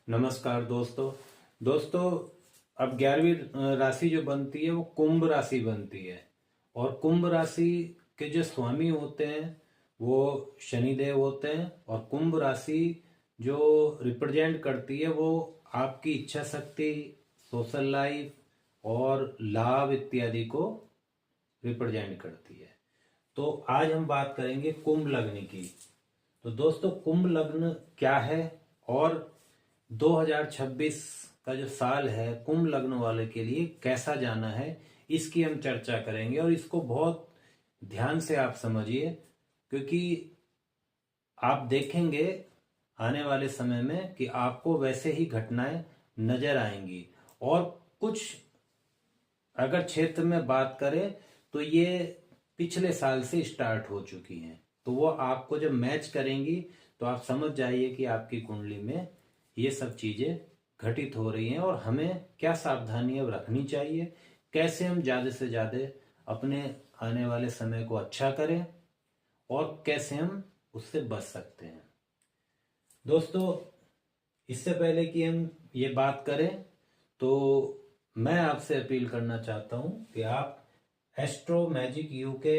नमस्कार दोस्तों। अब 11वीं राशि जो बनती है वो कुंभ राशि बनती है। और कुंभ राशि के जो स्वामी होते हैं वो शनिदेव होते हैं। और कुंभ राशि जो रिप्रेजेंट करती है वो आपकी इच्छा शक्ति, सोशल लाइफ और लाभ इत्यादि को रिप्रेजेंट करती है। तो आज हम बात करेंगे कुंभ लग्न की। तो दोस्तों, कुंभ लग्न क्या है और 2026 का जो साल है कुंभ लग्न वाले के लिए कैसा जाना है, इसकी हम चर्चा करेंगे। और इसको बहुत ध्यान से आप समझिए, क्योंकि आप देखेंगे आने वाले समय में कि आपको वैसे ही घटनाएं नजर आएंगी। और कुछ अगर क्षेत्र में बात करें तो ये पिछले साल से स्टार्ट हो चुकी हैं। तो वो आपको जब मैच करेंगी तो आप समझ जाइए कि आपकी कुंडली में ये सब चीजें घटित हो रही हैं और हमें क्या सावधानियां रखनी चाहिए, कैसे हम ज्यादा से ज्यादा अपने आने वाले समय को अच्छा करें और कैसे हम उससे बच सकते हैं। दोस्तों, इससे पहले कि हम ये बात करें तो मैं आपसे अपील करना चाहता हूं कि आप एस्ट्रो मैजिक यूके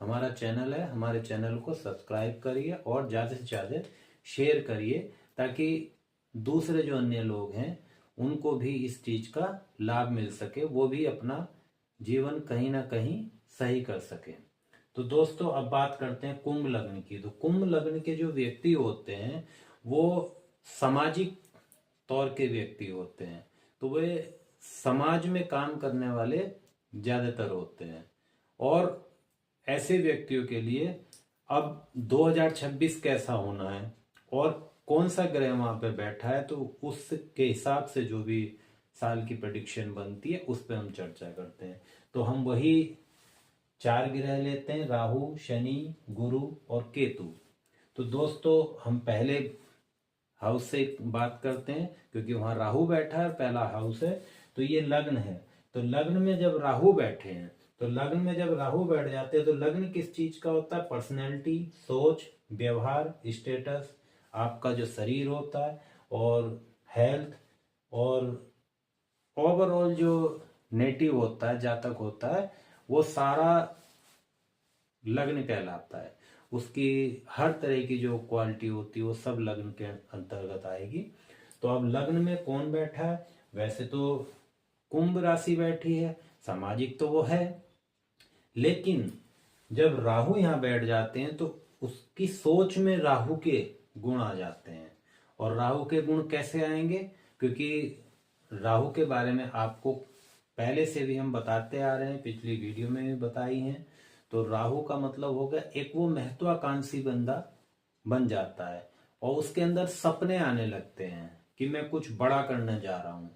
हमारा चैनल है, हमारे चैनल को सब्सक्राइब करिए और ज़्यादा से ज़्यादा शेयर करिए, ताकि दूसरे जो अन्य लोग हैं उनको भी इस चीज़ का लाभ मिल सके, वो भी अपना जीवन कहीं ना कहीं सही कर सके। तो दोस्तों, अब बात करते हैं कुंभ लग्न की। तो कुंभ लग्न के जो व्यक्ति होते हैं वो सामाजिक तौर के व्यक्ति होते हैं। तो वे समाज में काम करने वाले ज्यादातर होते हैं। और ऐसे व्यक्तियों के लिए अब 2026 कैसा होना है और कौन सा ग्रह वहां पे बैठा है, तो उसके हिसाब से जो भी साल की प्रेडिक्शन बनती है उस पर हम चर्चा करते हैं। तो हम वही 4 ग्रह लेते हैं, राहु, शनि, गुरु और केतु। तो दोस्तों, हम पहले हाउस से बात करते हैं, क्योंकि वहां राहु बैठा है, पहला हाउस है। तो ये लग्न है। तो लग्न में जब राहु बैठे हैं, तो लग्न में जब राहु बैठ जाते हैं तो लग्न किस चीज का होता है? पर्सनैलिटी, सोच, व्यवहार, स्टेटस, आपका जो शरीर होता है और हेल्थ और ओवरऑल जो नेटिव होता है, जातक होता है, वो सारा लग्न कहलाता है। उसकी हर तरह की जो क्वालिटी होती है वो सब लग्न के अंतर्गत आएगी। तो अब लग्न में कौन बैठा है? वैसे तो कुंभ राशि बैठी है, सामाजिक तो वो है, लेकिन जब राहु यहां बैठ जाते हैं तो उसकी सोच में राहु के गुण आ जाते हैं। और राहु के गुण कैसे आएंगे? क्योंकि राहु के बारे में आपको पहले से भी हम बताते आ रहे हैं, पिछली वीडियो में भी बताई हैं। तो राहु का मतलब हो गया एक वो महत्वाकांक्षी बंदा बन जाता है और उसके अंदर सपने आने लगते हैं कि मैं कुछ बड़ा करने जा रहा हूं।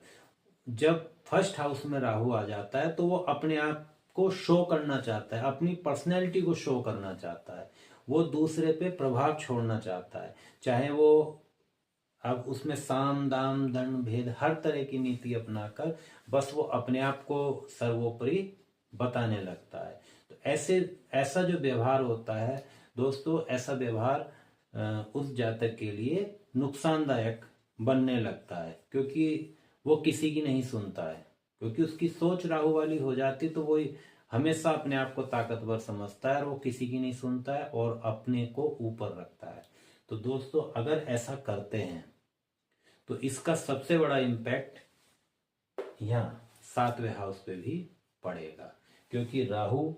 जब फर्स्ट हाउस में राहु आ जाता है तो वो अपने आप को शो करना चाहता है, अपनी पर्सनैलिटी को शो करना चाहता है, वो दूसरे पे प्रभाव छोड़ना चाहता है। चाहे वो अब उसमें साम दाम दंड भेद हर तरह की नीति अपनाकर बस वो अपने आप को सर्वोपरि बताने लगता है। तो ऐसा जो व्यवहार होता है दोस्तों, ऐसा व्यवहार उस जातक के लिए नुकसानदायक बनने लगता है, क्योंकि वो किसी की नहीं सुनता है। क्योंकि उसकी सोच राहु वाली हो जाती तो वो हमेशा अपने आप को ताकतवर समझता है और वो किसी की नहीं सुनता है और अपने को ऊपर रखता है। तो दोस्तों, अगर ऐसा करते हैं तो इसका सबसे बड़ा इम्पैक्ट यहाँ 7वें हाउस पे भी पड़ेगा, क्योंकि राहु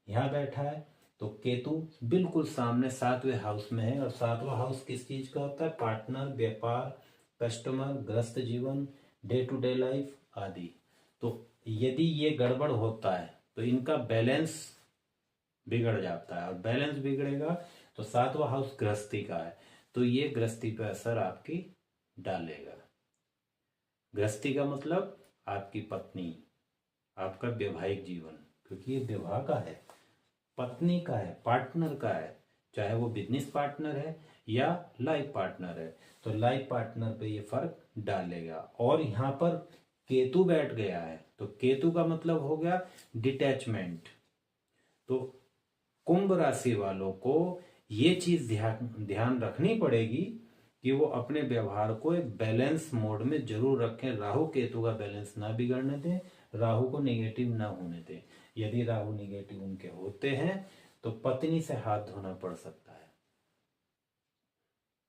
यहाँ बैठा है तो केतु बिल्कुल सामने 7वें हाउस में है। और 7वां हाउस किस चीज का होता है? पार्टनर, व्यापार, कस्टमर, ग्रस्त जीवन, डे टू डे लाइफ आदि। तो यदि ये गड़बड़ होता है तो इनका बैलेंस बिगड़ जाता है, और बैलेंस बिगड़ेगा तो 7वां हाउस गृहस्थी का है, तो ये गृहस्थी पे असर आपकी डालेगा। गृहस्थी का मतलब आपकी पत्नी, आपका वैवाहिक जीवन, क्योंकि ये विवाह का है, पत्नी का है, पार्टनर का है, चाहे वो बिजनेस पार्टनर है या लाइफ पार्टनर है। तो लाइफ पार्टनर पे ये फर्क डालेगा। और यहाँ पर केतु बैठ गया है, तो केतु का मतलब हो गया डिटैचमेंट। तो कुंभ राशि वालों को ये चीज ध्यान रखनी पड़ेगी कि वो अपने व्यवहार को एक बैलेंस मोड में जरूर रखें, राहु केतु का बैलेंस ना बिगड़ने दें, राहु को नेगेटिव ना होने दें। यदि राहु नेगेटिव उनके होते हैं तो पत्नी से हाथ धोना पड़ सकता है,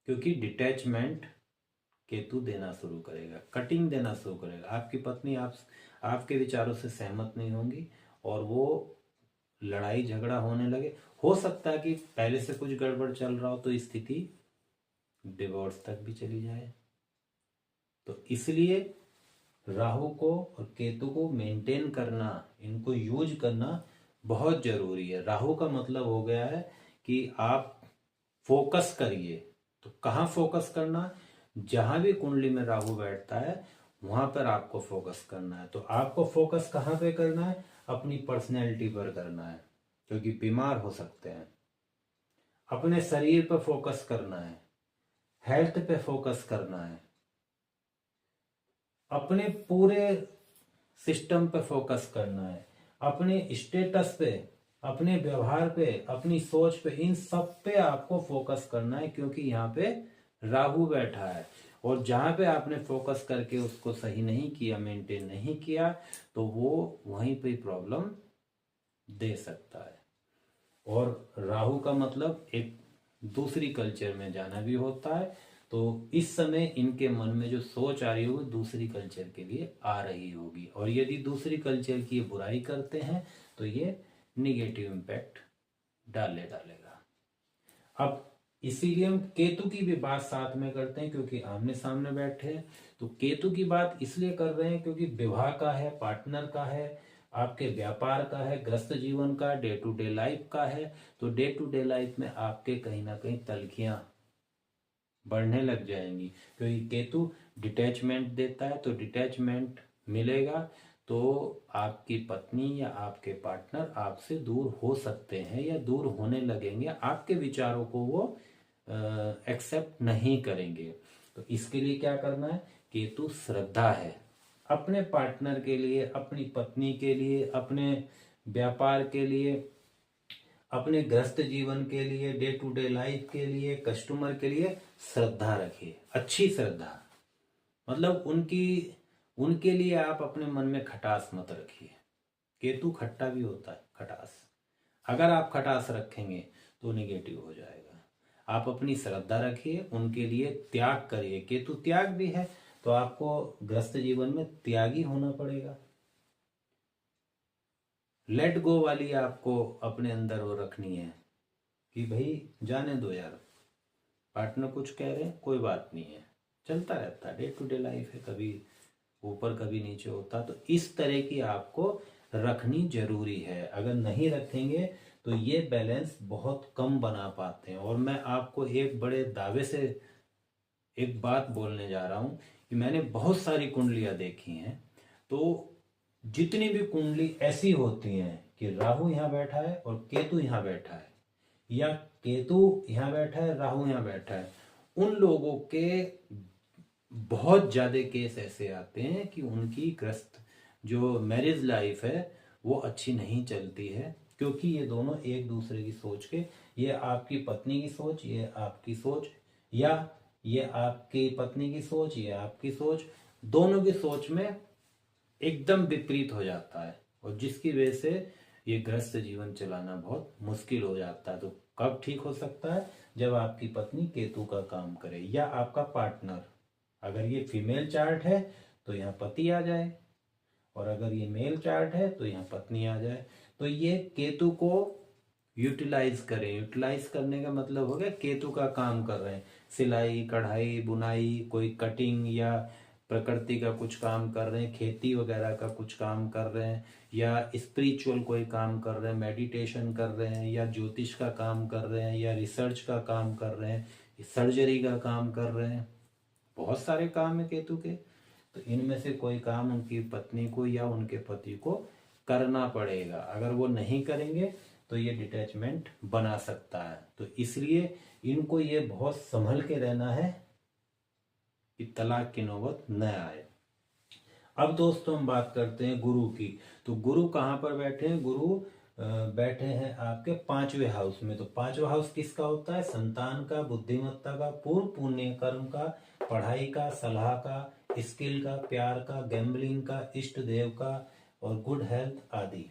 क्योंकि डिटैचमेंट केतु देना शुरू करेगा, कटिंग देना शुरू करेगा। आपकी पत्नी आपके विचारों से सहमत नहीं होंगी और वो लड़ाई झगड़ा होने लगे। हो सकता है कि पहले से कुछ गड़बड़ चल रहा हो तो स्थिति डिवोर्स तक भी चली जाए। तो इसलिए राहु को और केतु को मेंटेन करना, इनको यूज करना बहुत जरूरी है। राहु का मतलब हो गया है कि आप फोकस करिए। तो कहाँ फोकस करना? जहां भी कुंडली में राहु बैठता है वहां पर आपको फोकस करना है। तो आपको फोकस कहाँ पे करना है? अपनी पर्सनैलिटी पर करना है, क्योंकि बीमार हो सकते हैं। अपने शरीर पर फोकस करना है, हेल्थ पे फोकस करना है, अपने पूरे सिस्टम पे फोकस करना है, अपने स्टेटस पे, अपने व्यवहार पे, अपनी सोच पे, इन सब पे आपको फोकस करना है, क्योंकि यहाँ पे राहु बैठा है। और जहां पे आपने फोकस करके उसको सही नहीं किया, मेंटेन नहीं किया, तो वो वहीं पे प्रॉब्लम दे सकता है। और राहु का मतलब एक दूसरी कल्चर में जाना भी होता है। तो इस समय इनके मन में जो सोच आ रही होगी दूसरी कल्चर के लिए आ रही होगी, और यदि दूसरी कल्चर की बुराई करते हैं तो ये निगेटिव इम्पैक्ट डालेगा। अब इसीलिए हम केतु की भी बात साथ में करते हैं, क्योंकि आमने सामने बैठे हैं। तो केतु की बात इसलिए कर रहे हैं क्योंकि विवाह का है, पार्टनर का है, आपके व्यापार का है, ग्रस्त जीवन का, डे टू डे लाइफ का है। तो डे टू डे लाइफ में आपके कहीं ना कहीं तलखियां बढ़ने लग जाएंगी, क्योंकि केतु डिटैचमेंट देता है। तो डिटैचमेंट मिलेगा तो आपकी पत्नी या आपके पार्टनर आपसे दूर हो सकते हैं या दूर होने लगेंगे, आपके विचारों को वो एक्सेप्ट नहीं करेंगे। तो इसके लिए क्या करना है? केतु श्रद्धा है अपने पार्टनर के लिए, अपनी पत्नी के लिए, अपने व्यापार के लिए, अपने ग्रस्त जीवन के लिए, डे टू डे लाइफ के लिए, कस्टमर के लिए श्रद्धा रखिए, अच्छी श्रद्धा। मतलब उनके लिए आप अपने मन में खटास मत रखिए। केतु खट्टा भी होता है, खटास। अगर आप खटास रखेंगे तो नेगेटिव हो जाएगा। आप अपनी श्रद्धा रखिए, उनके लिए त्याग करिए। केतु त्याग भी है, तो आपको ग्रस्त जीवन में त्यागी होना पड़ेगा। लेट गो वाली आपको अपने अंदर वो रखनी है कि भाई जाने दो यार, पार्टनर कुछ कह रहे हैं, कोई बात नहीं है, चलता रहता है, डे टू डे लाइफ है, कभी ऊपर कभी नीचे होता। तो इस तरह की आपको रखनी जरूरी है। अगर नहीं रखेंगे तो ये बैलेंस बहुत कम बना पाते हैं। और मैं आपको एक बड़े दावे से एक बात बोलने जा रहा हूं कि मैंने बहुत सारी कुंडलियां देखी हैं। तो जितनी भी कुंडली ऐसी होती हैं कि राहु यहां बैठा है और केतु यहां बैठा है, या केतु यहां बैठा है, राहु यहां बैठा है, उन लोगों के बहुत ज्यादा केस ऐसे आते हैं कि उनकी ग्रस्त जो मैरिज लाइफ है वो अच्छी नहीं चलती है, क्योंकि ये दोनों एक दूसरे की सोच के, ये आपकी पत्नी की सोच, ये आपकी सोच, या ये आपकी पत्नी की सोच, ये आपकी सोच, दोनों की सोच में एकदम विपरीत हो जाता है, और जिसकी वजह से ये ग्रस्त जीवन चलाना बहुत मुश्किल हो जाता है। तो कब ठीक हो सकता है? जब आपकी पत्नी केतु का काम करे, या आपका पार्टनर, अगर ये फीमेल चार्ट है तो यहाँ पति आ जाए, और अगर ये मेल चार्ट है तो यहाँ पत्नी आ जाए। तो ये केतु को यूटिलाइज करें। यूटिलाइज करने का मतलब हो गया केतु का काम कर रहे हैं, सिलाई, कढ़ाई, बुनाई, कोई कटिंग, या प्रकृति का कुछ काम कर रहे हैं, खेती वगैरह का कुछ काम कर रहे हैं, या स्पिरिचुअल कोई काम कर रहे हैं, मेडिटेशन कर रहे हैं, या ज्योतिष का काम कर रहे हैं, या रिसर्च का काम कर रहे हैं, सर्जरी का काम कर रहे हैं। बहुत सारे काम है केतु के। तो इनमें से कोई काम उनकी पत्नी को या उनके पति को करना पड़ेगा। अगर वो नहीं करेंगे तो ये डिटैचमेंट बना सकता है। तो इसलिए इनको ये बहुत संभल के रहना है कि तलाक की नौबत न आए। अब दोस्तों हम बात करते हैं गुरु की। तो गुरु कहाँ पर बैठे हैं? गुरु बैठे हैं आपके 5वें हाउस में। तो 5वां हाउस किसका होता है? संतान का, बुद्धिमत्ता का, पूर्व पुण्य कर्म का, पढ़ाई का, सलाह का, स्किल का, प्यार का, गैम्बलिंग का, इष्ट देव का और गुड हेल्थ आदि।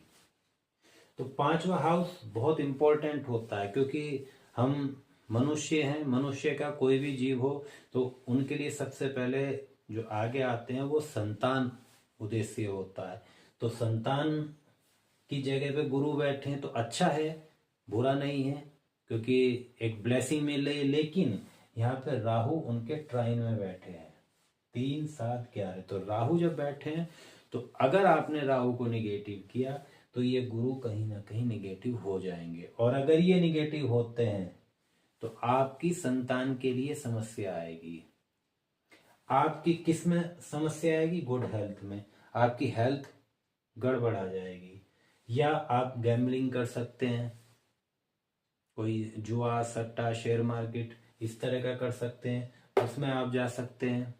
तो 5वां हाउस बहुत इंपॉर्टेंट होता है, क्योंकि हम मनुष्य हैं, मनुष्य का कोई भी जीव हो तो उनके लिए सबसे पहले जो आगे आते हैं वो संतान उद्देश्य होता है। तो संतान की जगह पे गुरु बैठे हैं तो अच्छा है, बुरा नहीं है, क्योंकि एक ब्लेसिंग मिले। लेकिन यहाँ पे राहु उनके ट्राइन में बैठे हैं 3, 7, 11। तो राहु जब बैठे हैं तो अगर आपने राहु को निगेटिव किया तो ये गुरु कहीं ना कहीं निगेटिव हो जाएंगे, और अगर ये निगेटिव होते हैं तो आपकी संतान के लिए समस्या आएगी। आपकी किस में समस्या आएगी? गुड हेल्थ में। आपकी हेल्थ गड़बड़ आ जाएगी। या आप गैम्बलिंग कर सकते हैं, कोई जुआ, सट्टा, शेयर मार्केट इस तरह का कर सकते हैं, उसमें आप जा सकते हैं।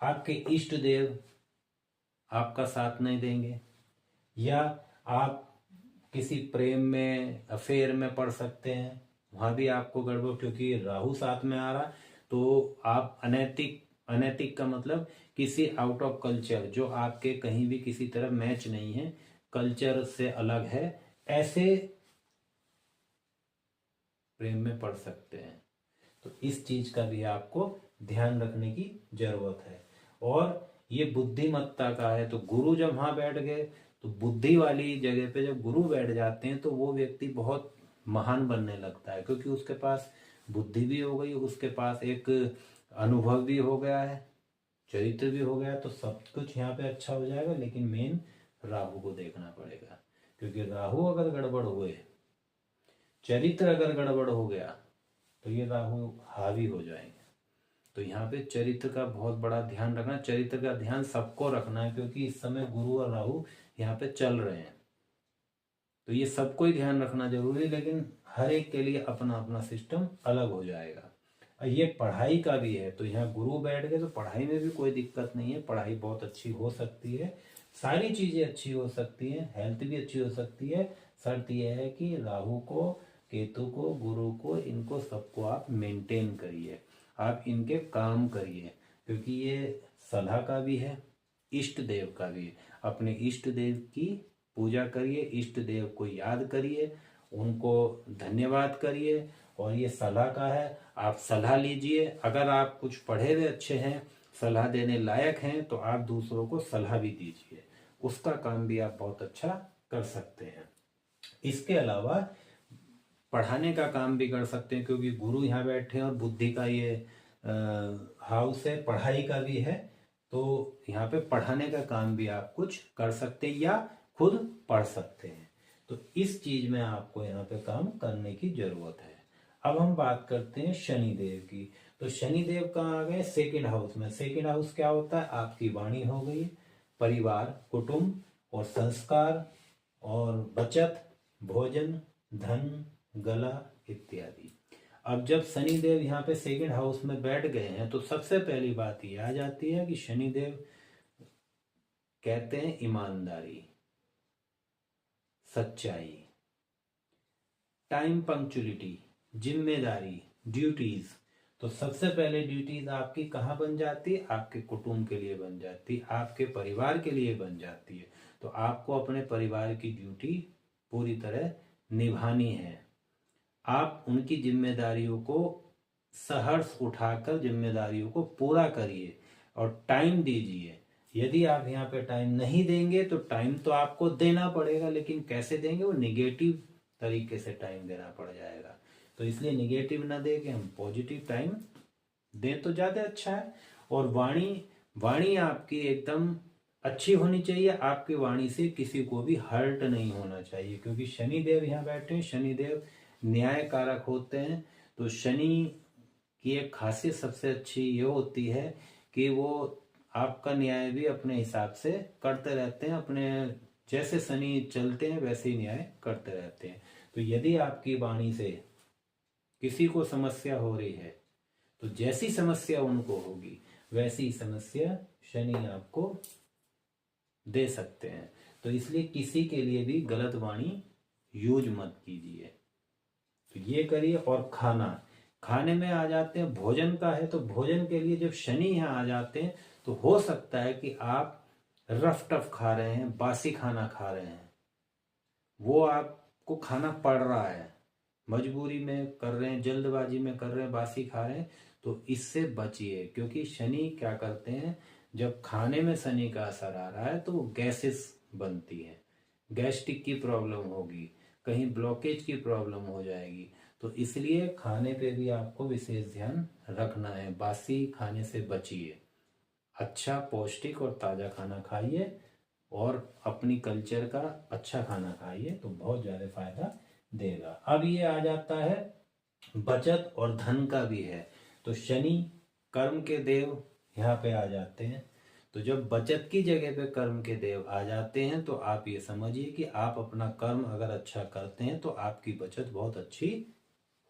आपके इष्ट देव आपका साथ नहीं देंगे, या आप किसी प्रेम में, अफेयर में पड़ सकते हैं, वहां भी आपको गड़बड़, क्योंकि राहु साथ में आ रहा। तो आप अनैतिक, अनैतिक का मतलब किसी आउट ऑफ कल्चर, जो आपके कहीं भी किसी तरह मैच नहीं है, कल्चर से अलग है, ऐसे प्रेम में पड़ सकते हैं। तो इस चीज का भी आपको ध्यान रखने की जरूरत है। और ये बुद्धिमत्ता का है, तो गुरु जब वहां बैठ गए तो बुद्धि वाली जगह पे जब गुरु बैठ जाते हैं तो वो व्यक्ति बहुत महान बनने लगता है, क्योंकि उसके पास बुद्धि भी हो गई, उसके पास एक अनुभव भी हो गया है, चरित्र भी हो गया, तो सब कुछ यहाँ पे अच्छा हो जाएगा। लेकिन मेन राहु को देखना पड़ेगा, क्योंकि राहु अगर गड़बड़ हुए, चरित्र अगर गड़बड़ हो गया तो ये राहु हावी हो जाएंगे। तो यहाँ पे चरित्र का बहुत बड़ा ध्यान रखना। चरित्र का ध्यान सबको रखना है, क्योंकि इस समय गुरु और राहु यहाँ पे चल रहे हैं, तो ये सबको ही ध्यान रखना जरूरी है। लेकिन हर एक के लिए अपना अपना सिस्टम अलग हो जाएगा। ये पढ़ाई का भी है, तो यहाँ गुरु बैठ गए तो पढ़ाई में भी कोई दिक्कत नहीं है, पढ़ाई बहुत अच्छी हो सकती है, सारी चीजें अच्छी हो सकती हैं, हेल्थ भी अच्छी हो सकती है। शर्त यह है कि राहु को, केतु को, गुरु को, इनको सबको आप मेंटेन करिए, आप इनके काम करिए, क्योंकि ये सलाह का भी है, इष्ट देव का भी है। अपने इष्ट देव की पूजा करिए, इष्ट देव को याद करिए, उनको धन्यवाद करिए। और ये सलाह का है, आप सलाह लीजिए। अगर आप कुछ पढ़े हुए अच्छे हैं, सलाह देने लायक हैं, तो आप दूसरों को सलाह भी दीजिए, उसका काम भी आप बहुत अच्छा कर सकते हैं। इसके अलावा पढ़ाने का काम भी कर सकते हैं, क्योंकि गुरु यहाँ बैठे हैं और बुद्धि का ये हाउस है, पढ़ाई का भी है। तो यहाँ पे पढ़ाने का काम भी आप कुछ कर सकते हैं या खुद पढ़ सकते हैं। तो इस चीज में आपको यहाँ पे काम करने की जरूरत है। अब हम बात करते हैं शनिदेव की। तो शनिदेव कहाँ आ गए? सेकंड हाउस में। सेकंड हाउस क्या होता है? आपकी वाणी हो गई, परिवार, कुटुंब और संस्कार और बचत, भोजन, धन, गला इत्यादि। अब जब शनिदेव यहाँ पे सेकंड हाउस में बैठ गए हैं तो सबसे पहली बात ये आ जाती है कि शनिदेव कहते हैं ईमानदारी, सच्चाई, टाइम पंक्चुअलिटी, जिम्मेदारी, ड्यूटीज। तो सबसे पहले ड्यूटीज आपकी कहाँ बन जाती है? आपके कुटुंब के लिए बन जाती है, आपके परिवार के लिए बन जाती है। तो आपको अपने परिवार की ड्यूटी पूरी तरह निभानी है। आप उनकी जिम्मेदारियों को सहर्ष उठाकर जिम्मेदारियों को पूरा करिए और टाइम दीजिए। यदि आप यहाँ पे टाइम नहीं देंगे तो टाइम तो आपको देना पड़ेगा, लेकिन कैसे देंगे? वो निगेटिव तरीके से टाइम देना पड़ जाएगा। तो इसलिए निगेटिव ना दे के हम पॉजिटिव टाइम दें तो ज्यादा अच्छा है। और वाणी आपकी एकदम अच्छी होनी चाहिए, आपकी वाणी से किसी को भी हर्ट नहीं होना चाहिए, क्योंकि शनिदेव यहाँ बैठे हैं, शनिदेव न्याय कारक होते हैं। तो शनि की एक खासियत सबसे अच्छी ये होती है कि वो आपका न्याय भी अपने हिसाब से करते रहते हैं, अपने जैसे शनि चलते हैं वैसे ही न्याय करते रहते हैं। तो यदि आपकी वाणी से किसी को समस्या हो रही है तो जैसी समस्या उनको होगी वैसी समस्या शनि आपको दे सकते हैं। तो इसलिए किसी के लिए भी गलत वाणी यूज मत कीजिए। तो ये करिए। और खाने में आ जाते हैं, भोजन का है तो भोजन के लिए जब शनि यहाँ आ जाते हैं तो हो सकता है कि आप रफ टफ खा रहे हैं, बासी खाना खा रहे हैं, वो आपको खाना पड़ रहा है, मजबूरी में कर रहे हैं, जल्दबाजी में कर रहे हैं, बासी खा रहे हैं, तो इससे बचिए। क्योंकि शनि क्या करते हैं, जब खाने में शनि का असर आ रहा है तो वो गैसेस बनती है, गैस्ट्रिक की प्रॉब्लम होगी, कहीं ब्लॉकेज की प्रॉब्लम हो जाएगी। तो इसलिए खाने पे भी आपको विशेष ध्यान रखना है, बासी खाने से बचिए, अच्छा पौष्टिक और ताज़ा खाना खाइए और अपनी कल्चर का अच्छा खाना खाइए, तो बहुत ज़्यादा फायदा देगा। अब ये आ जाता है बचत और धन का भी है। तो शनि कर्म के देव यहाँ पे आ जाते हैं। तो जब बचत की जगह पे कर्म के देव आ जाते हैं तो आप ये समझिए कि आप अपना कर्म अगर अच्छा करते हैं तो आपकी बचत बहुत अच्छी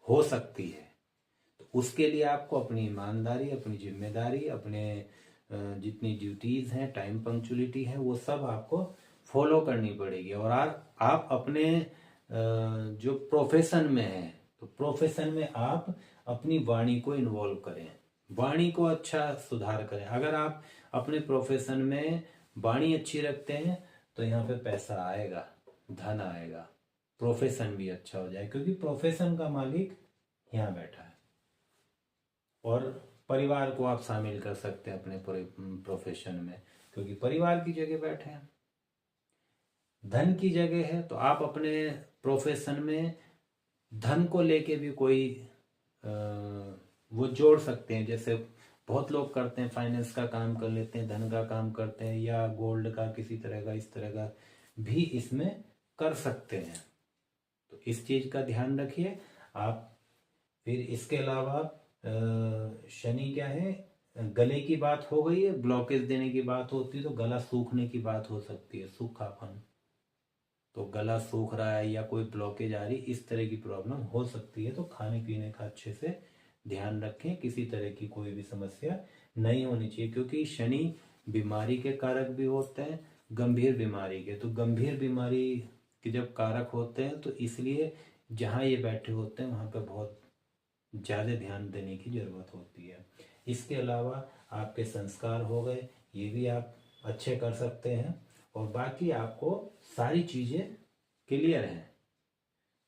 हो सकती है। तो उसके लिए आपको अपनी ईमानदारी, अपनी जिम्मेदारी, अपने जितनी ड्यूटीज हैं, टाइम पंक्चुअलिटी है, वो सब आपको फॉलो करनी पड़ेगी। और आप अपने जो प्रोफेशन में है तो प्रोफेशन में आप अपनी वाणी को इन्वॉल्व करें, वाणी को अच्छा सुधार करें। अगर आप अपने प्रोफेशन में वाणी अच्छी रखते हैं तो यहाँ पे पैसा आएगा, धन आएगा, प्रोफेशन भी अच्छा हो जाए, क्योंकि प्रोफेशन का मालिक यहाँ बैठा है। और परिवार को आप शामिल कर सकते हैं अपने प्रोफेशन में, क्योंकि परिवार की जगह बैठे हैं। धन की जगह है तो आप अपने प्रोफेशन में धन को लेके भी कोई वो जोड़ सकते हैं। जैसे बहुत लोग करते हैं, फाइनेंस का काम कर लेते हैं, धन का काम करते हैं, या गोल्ड का किसी तरह का, इस तरह का भी इसमें कर सकते हैं। तो इस चीज का ध्यान रखिए आप। फिर इसके अलावा शनि क्या है, गले की बात हो गई है, ब्लॉकेज देने की बात होती है तो गला सूखने की बात हो सकती है, सूखापन। तो गला सूख रहा है या कोई ब्लॉकेज आ रही, इस तरह की प्रॉब्लम हो सकती है। तो खाने पीने का अच्छे से ध्यान रखें, किसी तरह की कोई भी समस्या नहीं होनी चाहिए, क्योंकि शनि बीमारी के कारक भी होते हैं, गंभीर बीमारी के। तो गंभीर बीमारी के जब कारक होते हैं तो इसलिए जहाँ ये बैठे होते हैं वहाँ पे बहुत ज़्यादा ध्यान देने की ज़रूरत होती है। इसके अलावा आपके संस्कार हो गए, ये भी आप अच्छे कर सकते हैं। और बाकी आपको सारी चीज़ें क्लियर हैं।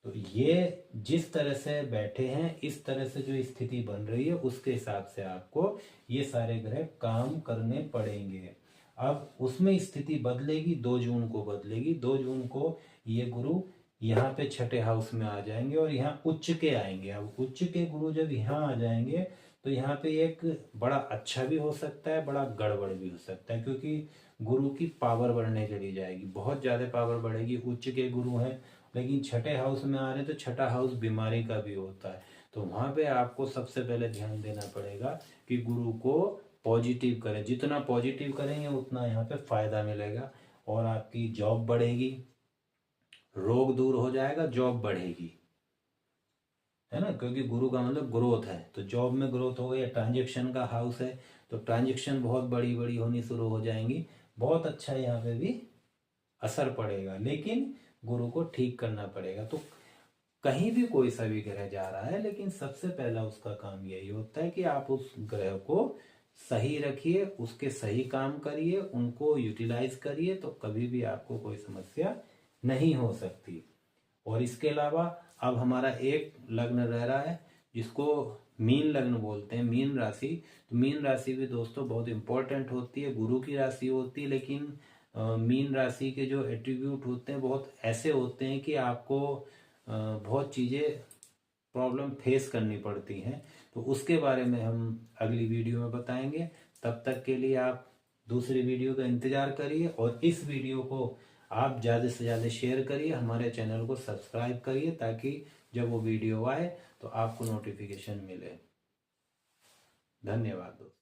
तो ये जिस तरह से बैठे हैं, इस तरह से जो स्थिति बन रही है, उसके हिसाब से आपको ये सारे ग्रह काम करने पड़ेंगे। अब उसमें स्थिति बदलेगी, 2 जून को बदलेगी। 2 जून को ये गुरु यहाँ पे छठे हाउस में आ जाएंगे और यहाँ उच्च के आएंगे। अब उच्च के गुरु जब यहाँ आ जाएंगे तो यहाँ पे एक बड़ा अच्छा भी हो सकता है, बड़ा गड़बड़ भी हो सकता है, क्योंकि गुरु की पावर बढ़ने चली जाएगी, बहुत ज्यादा पावर बढ़ेगी। उच्च के गुरु हैं लेकिन छठे हाउस में आ रहे हैं, तो छठा हाउस बीमारी का भी होता है। तो वहां पे आपको सबसे पहले ध्यान देना पड़ेगा कि गुरु को पॉजिटिव करें। जितना पॉजिटिव करेंगे उतना यहाँ पे फायदा मिलेगा और आपकी जॉब बढ़ेगी, रोग दूर हो जाएगा, जॉब बढ़ेगी, है ना। क्योंकि गुरु का मतलब ग्रोथ है, तो जॉब में ग्रोथ हो गई। ट्रांजेक्शन का हाउस है तो ट्रांजेक्शन बहुत बड़ी बड़ी होनी शुरू हो जाएंगी। बहुत अच्छा यहाँ पे भी असर पड़ेगा, लेकिन गुरु को ठीक करना पड़ेगा। तो कहीं भी कोई सा भी ग्रह जा रहा है, लेकिन सबसे पहला उसका काम यही होता है कि आप उस ग्रह को सही रखिए, उसके सही काम करिए, उनको यूटिलाइज करिए, तो कभी भी आपको कोई समस्या नहीं हो सकती। और इसके अलावा अब हमारा एक लग्न रह रहा है जिसको मीन लग्न बोलते हैं, मीन राशि। तो मीन राशि भी दोस्तों बहुत इंपॉर्टेंट होती है, गुरु की राशि होती है, लेकिन मीन राशि के जो एट्रीब्यूट होते हैं बहुत ऐसे होते हैं कि आपको बहुत चीज़ें प्रॉब्लम फेस करनी पड़ती हैं। तो उसके बारे में हम अगली वीडियो में बताएंगे। तब तक के लिए आप दूसरी वीडियो का इंतजार करिए और इस वीडियो को आप ज़्यादा से ज़्यादा शेयर करिए, हमारे चैनल को सब्सक्राइब करिए, ताकि जब वो वीडियो आए तो आपको नोटिफिकेशन मिले। धन्यवाद दोस्तों।